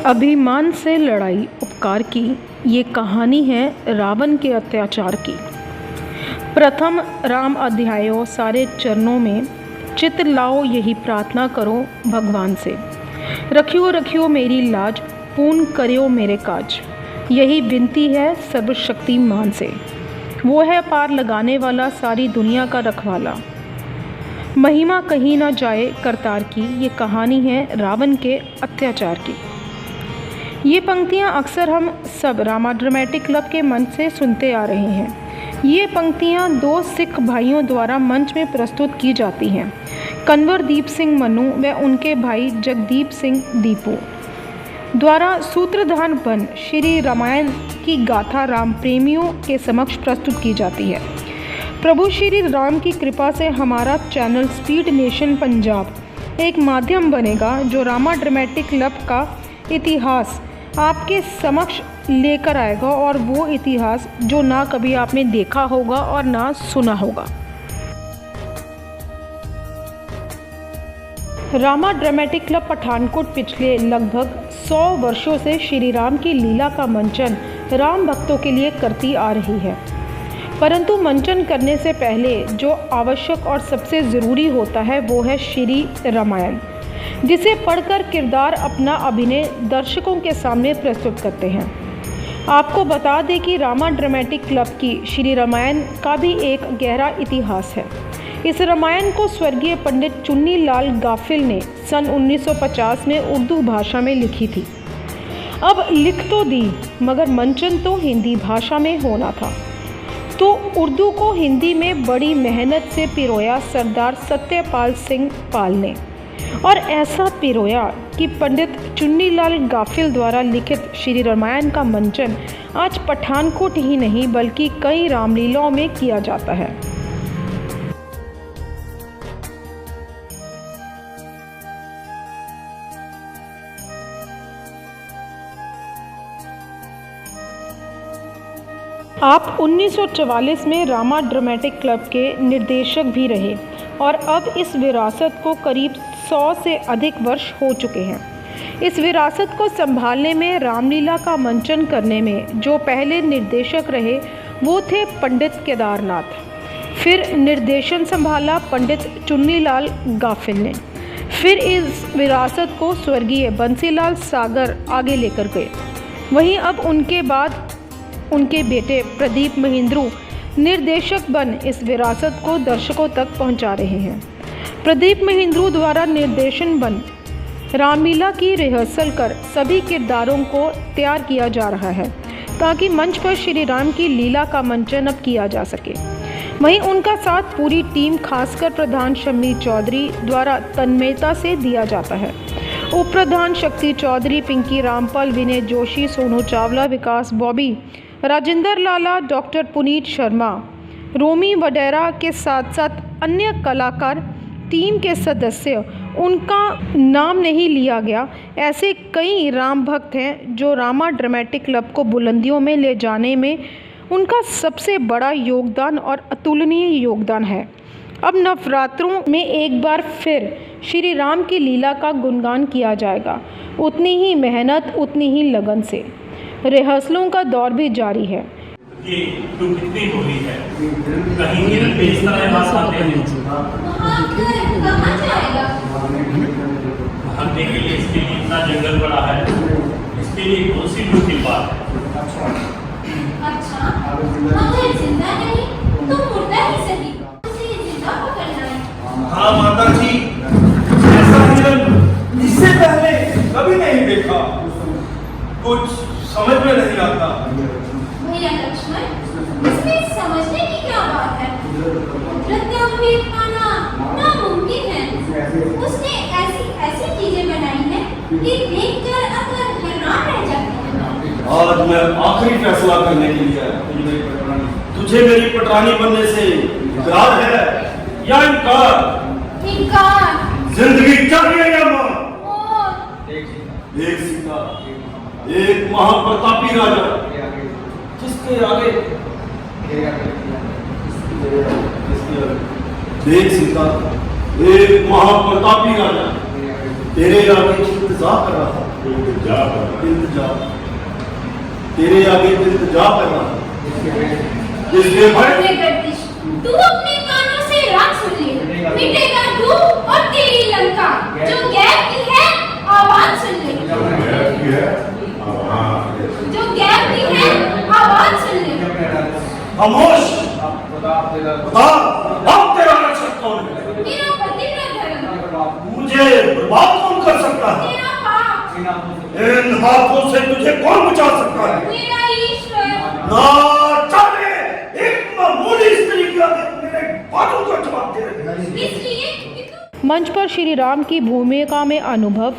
अभिमान से लड़ाई उपकार की, ये कहानी है रावण के अत्याचार की। प्रथम राम अध्यायों सारे चरणों में चित लाओ, यही प्रार्थना करो भगवान से। रखियो रखियो मेरी लाज, पूर्ण करियो मेरे काज, यही विनती है सर्वशक्तिमान से। वो है पार लगाने वाला, सारी दुनिया का रखवाला। महिमा कहीं ना जाए करतार की, ये कहानी है रावण के अत्याचार की। ये पंक्तियाँ अक्सर हम सब रामा ड्रामेटिक क्लब के मंच से सुनते आ रहे हैं। ये पंक्तियाँ दो सिख भाइयों द्वारा मंच में प्रस्तुत की जाती हैं, कंवरदीप सिंह मनु व उनके भाई जगदीप सिंह दीपू द्वारा सूत्रधार बन श्री रामायण की गाथा राम प्रेमियों के समक्ष प्रस्तुत की जाती है। प्रभु श्री राम की कृपा से हमारा चैनल स्पीड नेशन पंजाब एक माध्यम बनेगा जो रामा ड्रामेटिक क्लब का इतिहास आपके समक्ष लेकर आएगा, और वो इतिहास जो ना कभी आपने देखा होगा और ना सुना होगा। रामा ड्रामेटिक क्लब पठानकोट पिछले लगभग 100 वर्षों से श्री राम की लीला का मंचन राम भक्तों के लिए करती आ रही है। परंतु मंचन करने से पहले जो आवश्यक और सबसे ज़रूरी होता है वो है श्री रामायण, जिसे पढ़कर किरदार अपना अभिनय दर्शकों के सामने प्रस्तुत करते हैं। आपको बता दें कि रामा ड्रामेटिक क्लब की श्री रामायण का भी एक गहरा इतिहास है। इस रामायण को स्वर्गीय पंडित चुन्नी लाल गाफिल ने सन 1950 में उर्दू भाषा में लिखी थी। अब लिख तो दी, मगर मंचन तो हिंदी भाषा में होना था, तो उर्दू को हिंदी में बड़ी मेहनत से पिरोया सरदार सत्यपाल सिंह पाल ने, और ऐसा पिरोया कि पंडित चुन्नीलाल गाफिल द्वारा लिखित श्री रामायण का मंचन आज पठानकोट ही नहीं बल्कि कई रामलीलाओं में किया जाता है। आप 1944 में रामा ड्रामेटिक क्लब के निर्देशक भी रहे, और अब इस विरासत को करीब 100 से अधिक वर्ष हो चुके हैं। इस विरासत को संभालने में, रामलीला का मंचन करने में जो पहले निर्देशक रहे वो थे पंडित केदारनाथ। फिर निर्देशन संभाला पंडित चुन्नीलाल गाफिल ने। फिर इस विरासत को स्वर्गीय बंसीलाल सागर आगे लेकर गए। वहीं अब उनके बाद उनके बेटे प्रदीप महेंद्रू निर्देशक बन इस विरासत को दर्शकों तक पहुंचा रहे हैं। प्रदीप महेंद्रू द्वारा निर्देशन बन रामलीला की रिहर्सल कर सभी किरदारों को तैयार किया जा रहा है, ताकि मंच पर श्री राम की लीला का मंचन अब किया जा सके। वहीं उनका साथ पूरी टीम, खासकर प्रधान शम्मी चौधरी द्वारा तन्मयता से दिया जाता है। उप प्रधान शक्ति चौधरी, पिंकी रामपाल, विनय जोशी, सोनू चावला, विकास बॉबी, राजेंद्र लाला, डॉक्टर पुनीत शर्मा, रोमी वडेरा के साथ साथ अन्य कलाकार, टीम के सदस्य, उनका नाम नहीं लिया गया, ऐसे कई राम भक्त हैं जो रामा ड्रामेटिक क्लब को बुलंदियों में ले जाने में उनका सबसे बड़ा योगदान और अतुलनीय योगदान है। अब नवरात्रों में एक बार फिर श्री राम की लीला का गुणगान किया जाएगा, उतनी ही मेहनत, उतनी ही लगन से। रिहर्सलों का दौर भी जारी है। ये तो कितनी होली है, कहीं हिरन भी इस तरह बात आते हैं। भागने के लिए इसके लिए इतना जंगल बड़ा है, इसके लिए कौन सी मुश्किल बात है। अच्छा, अगर जिंदा नहीं तो मुर्दा ही सही, उसे जिंदा पकड़ना है। हाँ माता जी, ऐसा हिरन इससे पहले कभी नहीं देखा, कुछ समझ में नहीं आता। भैया लक्ष्मण, इसमें समझने की क्या बात है? कुदरत का भी पाना नामुमकिन है। उसने ऐसी चीजें बनाई हैं कि देखकर अगर हैरान रह जाते हैं। आज मैं आखिरी फैसला करने के लिए आया। तुझे मेरी पटरानी बनने से इकरार है या इनकार? इनकार। जिंदगी चाहिए या मौत? मौत। एक सीता, एक महाप्रतापी राजा, जिसके आगे देख सीता, एक महाप्रतापी राजा तेरे आगे इंतजार कर रहा था। इल्तिजा तेरे आगे इल्तिजा करना जिसके अरे गर्दिश, तू अपने कानों से राग सुन ले, मिटेगा तू और तेरी लंका। जो गैब की है आवाज सुन ले, जो गैब की है आवाज सुन ले। खामोश बता अब तेरा रक्षक कौन है? मेरा पति का धर्म, मुझे बर्बाद कौन कर सकता है? मेरा पाप, इन हाथों से तुझे कौन बचा सकता है? मेरा ईश्वर। ना जाने एक मामूली स्त्री के आगे मेरे बातों का जवाब दे रही है। इसलिए कि तू मंच पर श्री राम की भूमिका में अनुभव,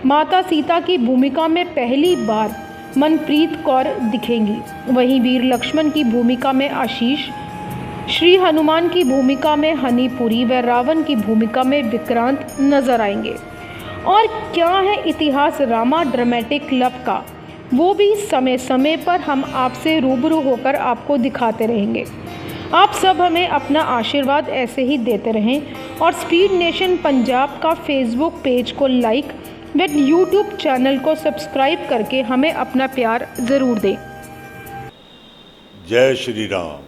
माता सीता की भूमिका में पहली बार मनप्रीत कौर दिखेंगी। वहीं वीर लक्ष्मण की भूमिका में आशीष, श्री हनुमान की भूमिका में हनीपुरी व रावण की भूमिका में विक्रांत नजर आएंगे। और क्या है इतिहास रामा ड्रामेटिक क्लब का, वो भी समय समय पर हम आपसे रूबरू होकर आपको दिखाते रहेंगे। आप सब हमें अपना आशीर्वाद ऐसे ही देते रहें और स्पीड नेशन पंजाब का फेसबुक पेज को लाइक व यूट्यूब चैनल को सब्सक्राइब करके हमें अपना प्यार ज़रूर दें। जय श्री राम,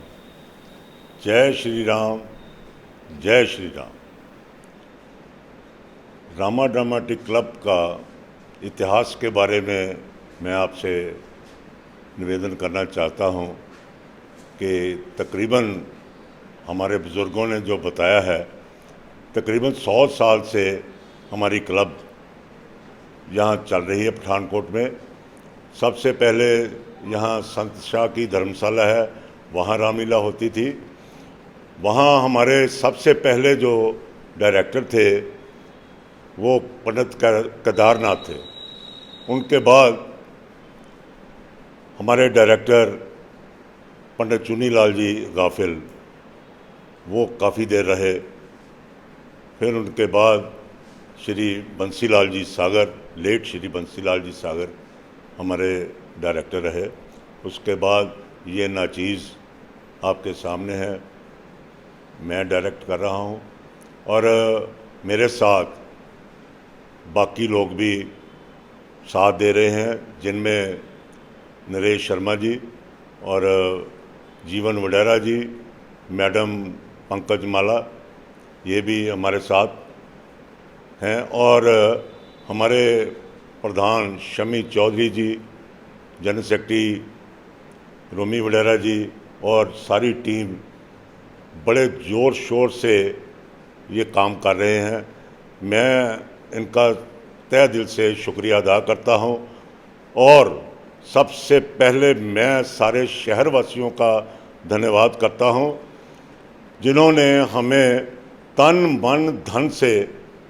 जय श्री राम, जय श्री राम। रामा ड्रामेटिक क्लब का इतिहास के बारे में मैं आपसे निवेदन करना चाहता हूं कि तकरीबन हमारे बुज़ुर्गों ने जो बताया है, तकरीबन 100 साल से हमारी क्लब यहाँ चल रही है पठानकोट में। सबसे पहले यहाँ संत शाह की धर्मशाला है, वहाँ रामलीला होती थी। वहाँ हमारे सबसे पहले जो डायरेक्टर थे वो पंडित केदारनाथ थे। उनके बाद हमारे डायरेक्टर पंडित चुनीलाल जी गाफिल, वो काफ़ी देर रहे। फिर उनके बाद श्री बंसीलाल जी सागर, लेट श्री बंसीलाल जी सागर हमारे डायरेक्टर रहे। उसके बाद ये नाचीज़ आपके सामने है, मैं डायरेक्ट कर रहा हूँ और मेरे साथ बाकी लोग भी साथ दे रहे हैं, जिनमें नरेश शर्मा जी और जीवन वडेरा जी, मैडम पंकज माला, ये भी हमारे साथ हैं। और हमारे प्रधान शमी चौधरी जी, जनरल सेक्रेटरी रोमी वडेरा जी और सारी टीम बड़े ज़ोर शोर से ये काम कर रहे हैं। मैं इनका तहे दिल से शुक्रिया अदा करता हूँ। और सबसे पहले मैं सारे शहरवासियों का धन्यवाद करता हूँ, जिन्होंने हमें तन मन धन से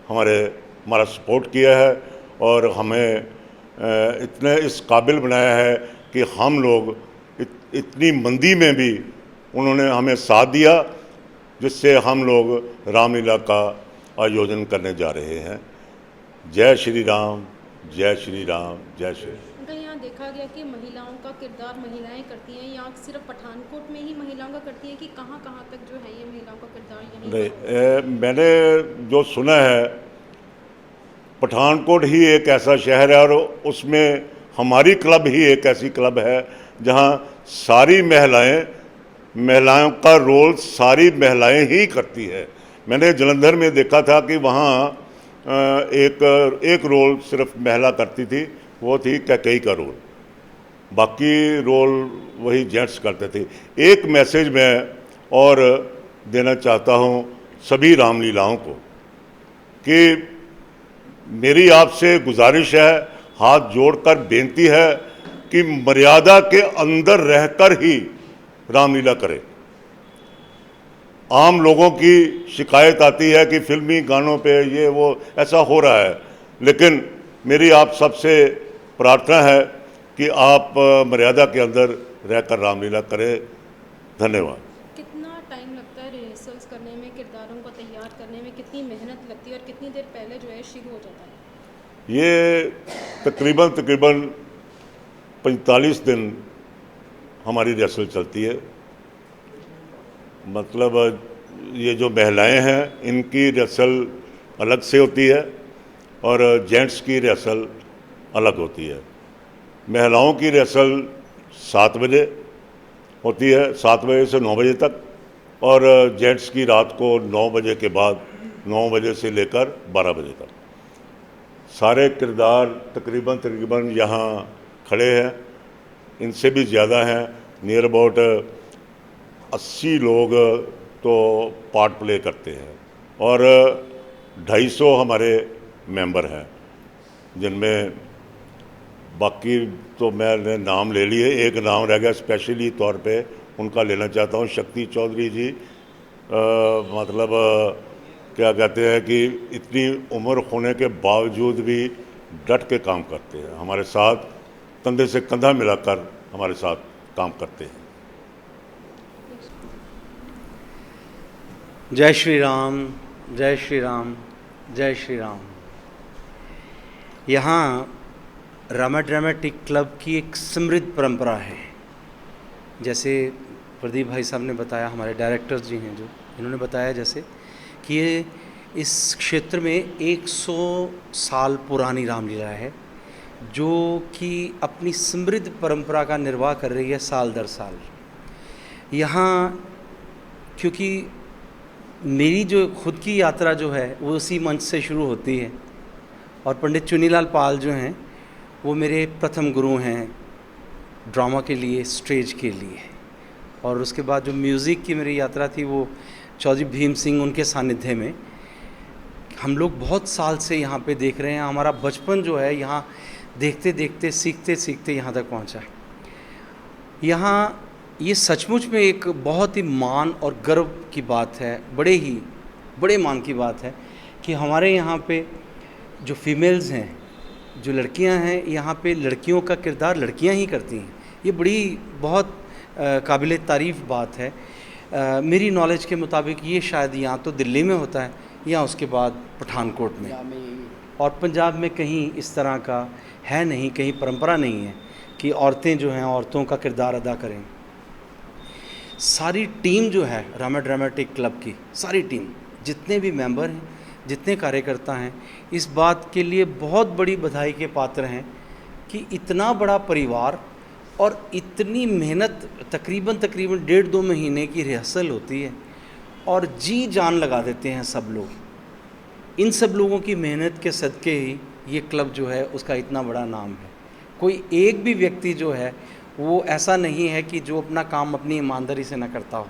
हमारा सपोर्ट किया है और हमें इतने इस काबिल बनाया है कि हम लोग इतनी मंदी में भी उन्होंने हमें साथ दिया, जिससे हम लोग रामलीला का आयोजन करने जा रहे हैं। जय श्री राम, जय श्री राम, जय श्री राम। अंकल, यहाँ देखा गया कि महिलाओं का किरदार महिलाएं करती हैं। यहाँ सिर्फ पठानकोट में ही महिलाओं का करती हैं कि कहाँ कहाँ तक जो है ये महिलाओं का किरदार यहीं नहीं, मैंने जो सुना है, पठानकोट ही एक ऐसा शहर है और उसमें हमारी क्लब ही एक ऐसी क्लब है जहाँ सारी महिलाओं का रोल सारी महिलाएं ही करती है। मैंने जलंधर में देखा था कि वहाँ एक रोल सिर्फ महिला करती थी, वो थी कैकेयी का रोल, बाकी रोल वही जेंट्स करते थे। एक मैसेज मैं और देना चाहता हूँ सभी रामलीलाओं को कि मेरी आपसे गुजारिश है, हाथ जोड़कर बेनती है कि मर्यादा के अंदर रहकर ही रामलीला करें। आम लोगों की शिकायत आती है कि फिल्मी गानों पे ये वो ऐसा हो रहा है, लेकिन मेरी आप सबसे प्रार्थना है कि आप मर्यादा के अंदर रहकर रामलीला करें। धन्यवाद। कितना टाइम लगता है रिहर्सल्स करने में, किरदारों को तैयार करने में कितनी मेहनत लगती है और कितनी देर पहले जो है शुरू हो जाता है? ये तकरीबन 45 दिन हमारी रिहर्सल चलती है। मतलब ये जो महिलाएं हैं इनकी रिहर्सल अलग से होती है और जेंट्स की रिहर्सल अलग होती है। महिलाओं की रिहर्सल 7 बजे होती है, 7 बजे से 9 बजे तक, और जेंट्स की रात को 9 बजे के बाद 9 बजे से लेकर 12 बजे तक। सारे किरदार तकरीबन यहाँ खड़े हैं, इनसे भी ज़्यादा हैं, नियर अबाउट 80 लोग तो पार्ट प्ले करते हैं, और 250 हमारे मेंबर हैं, जिनमें बाकी तो मैंने नाम ले लिए, एक नाम रह गया स्पेशली तौर पे उनका लेना चाहता हूँ। शक्ति चौधरी जी मतलब क्या कहते हैं कि इतनी उम्र होने के बावजूद भी डट के काम करते हैं, हमारे साथ कंधे से कंधा मिलाकर हमारे साथ काम करते हैं। जय श्री राम, जय श्री राम, जय श्री राम। यहाँ रामा ड्रामेटिक क्लब की एक समृद्ध परंपरा है। जैसे प्रदीप भाई साहब ने बताया, हमारे डायरेक्टर जी हैं जो, इन्होंने बताया जैसे कि ये इस क्षेत्र में 100 साल पुरानी रामलीला है, जो कि अपनी समृद्ध परंपरा का निर्वाह कर रही है साल दर साल। यहाँ क्योंकि मेरी जो खुद की यात्रा जो है वो उसी मंच से शुरू होती है, और पंडित चुनीलाल पाल जो हैं वो मेरे प्रथम गुरु हैं ड्रामा के लिए, स्टेज के लिए। और उसके बाद जो म्यूज़िक की मेरी यात्रा थी वो चौधरी भीम सिंह, उनके सानिध्य में हम लोग बहुत साल से यहाँ पे देख रहे हैं। हमारा बचपन जो है यहाँ देखते देखते सीखते सीखते यहाँ तक पहुँचा। यहाँ ये सचमुच में एक बहुत ही मान और गर्व की बात है, बड़े मान की बात है कि हमारे यहाँ पे जो फीमेल्स हैं, जो लड़कियां हैं, यहाँ पे लड़कियों का किरदार लड़कियां ही करती हैं। ये बहुत काबिल तारीफ़ बात है। मेरी नॉलेज के मुताबिक ये शायद यहाँ तो दिल्ली में होता है, या उसके बाद पठानकोट में, और पंजाब में कहीं इस तरह का है नहीं, कहीं परंपरा नहीं है कि औरतें जो हैं औरतों का किरदार अदा करें। सारी टीम जो है रामा ड्रामेटिक क्लब की, सारी टीम, जितने भी मेंबर हैं, जितने कार्यकर्ता हैं, इस बात के लिए बहुत बड़ी बधाई के पात्र हैं कि इतना बड़ा परिवार और इतनी मेहनत, तकरीबन 1.5-2 महीने की रिहर्सल होती है, और जी जान लगा देते हैं सब लोग। इन सब लोगों की मेहनत के सदके ही ये क्लब जो है उसका इतना बड़ा नाम है। कोई एक भी व्यक्ति जो है वो ऐसा नहीं है कि जो अपना काम अपनी ईमानदारी से न करता हो।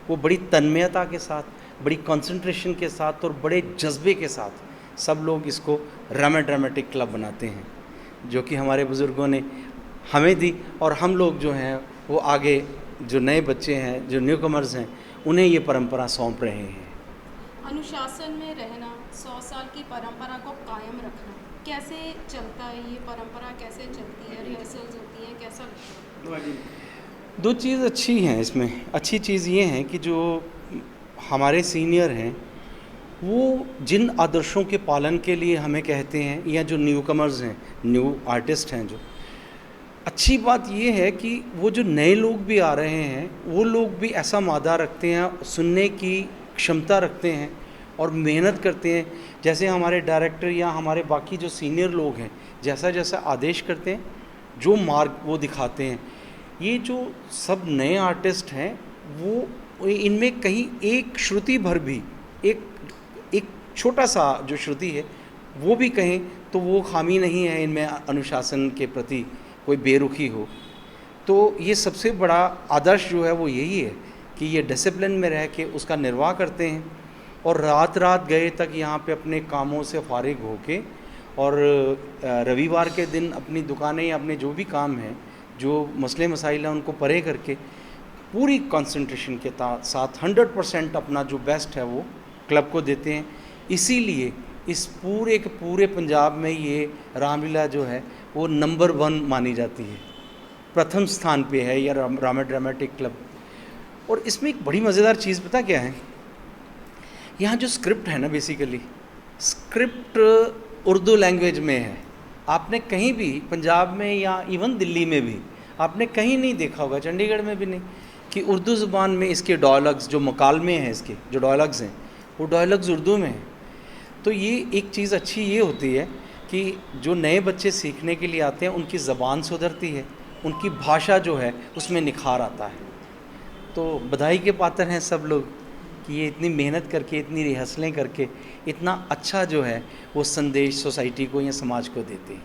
वो बड़ी तन्मयता के साथ, बड़ी कंसंट्रेशन के साथ और बड़े जज्बे के साथ सब लोग इसको रामा ड्रामेटिक क्लब बनाते हैं, जो कि हमारे बुज़ुर्गों ने हमें दी, और हम लोग जो हैं वो आगे जो नए बच्चे हैं, जो न्यू कमर्स हैं, उन्हें ये परंपरा सौंप रहे हैं। अनुशासन में रहना, 100 साल की परंपरा को कायम रखना, कैसे चलता है ये परंपरा, कैसे चलती है, रिहर्सल्स होती है, कैसा लगता है? 2 चीज़ अच्छी हैं इसमें। अच्छी चीज़ ये है कि जो हमारे सीनियर हैं वो जिन आदर्शों के पालन के लिए हमें कहते हैं, या जो न्यू कमर्स हैं, न्यू आर्टिस्ट हैं, जो अच्छी बात ये है कि वो जो नए लोग भी आ रहे हैं वो लोग भी ऐसा मादा रखते हैं, सुनने की क्षमता रखते हैं और मेहनत करते हैं। जैसे हमारे डायरेक्टर या हमारे बाकी जो सीनियर लोग हैं जैसा जैसा आदेश करते हैं, जो मार्ग वो दिखाते हैं, ये जो सब नए आर्टिस्ट हैं वो इनमें कहीं एक श्रुति भर भी, एक छोटा सा जो श्रुति है वो भी कहें तो वो खामी नहीं है इनमें, अनुशासन के प्रति कोई बेरुखी हो। तो ये सबसे बड़ा आदर्श जो है वो यही है कि ये डिसिप्लिन में रह के उसका निर्वाह करते हैं, और रात रात गए तक यहाँ पे अपने कामों से फारिग होके, और रविवार के दिन अपनी दुकानें या अपने जो भी काम हैं, जो मसले मसाइल हैं, उनको परे करके पूरी कंसंट्रेशन के साथ 100% अपना जो बेस्ट है वो क्लब को देते हैं। इसीलिए इस पूरे के पूरे पंजाब में ये रामलीला जो है वो नंबर 1 मानी जाती है, प्रथम स्थान पे है यह रामा ड्रामेटिक क्लब। और इसमें एक बड़ी मज़ेदार चीज़ पता क्या है, यहाँ जो स्क्रिप्ट है ना, बेसिकली स्क्रिप्ट उर्दू लैंग्वेज में है। आपने कहीं भी पंजाब में या इवन दिल्ली में भी आपने कहीं नहीं देखा होगा, चंडीगढ़ में भी नहीं, कि उर्दू ज़ुबान में इसके डायलॉग्स जो मकालमे हैं, इसके जो डायलॉग्स हैं वो डायलॉग्स उर्दू में हैं। तो ये एक चीज़ अच्छी ये होती है कि जो नए बच्चे सीखने के लिए आते हैं उनकी ज़बान सुधरती है, उनकी भाषा जो है उसमें निखार आता है। तो बधाई के पात्र हैं सब लोग कि ये इतनी मेहनत करके, इतनी रिहर्सलें करके इतना अच्छा जो है वो संदेश सोसाइटी को या समाज को देते हैं।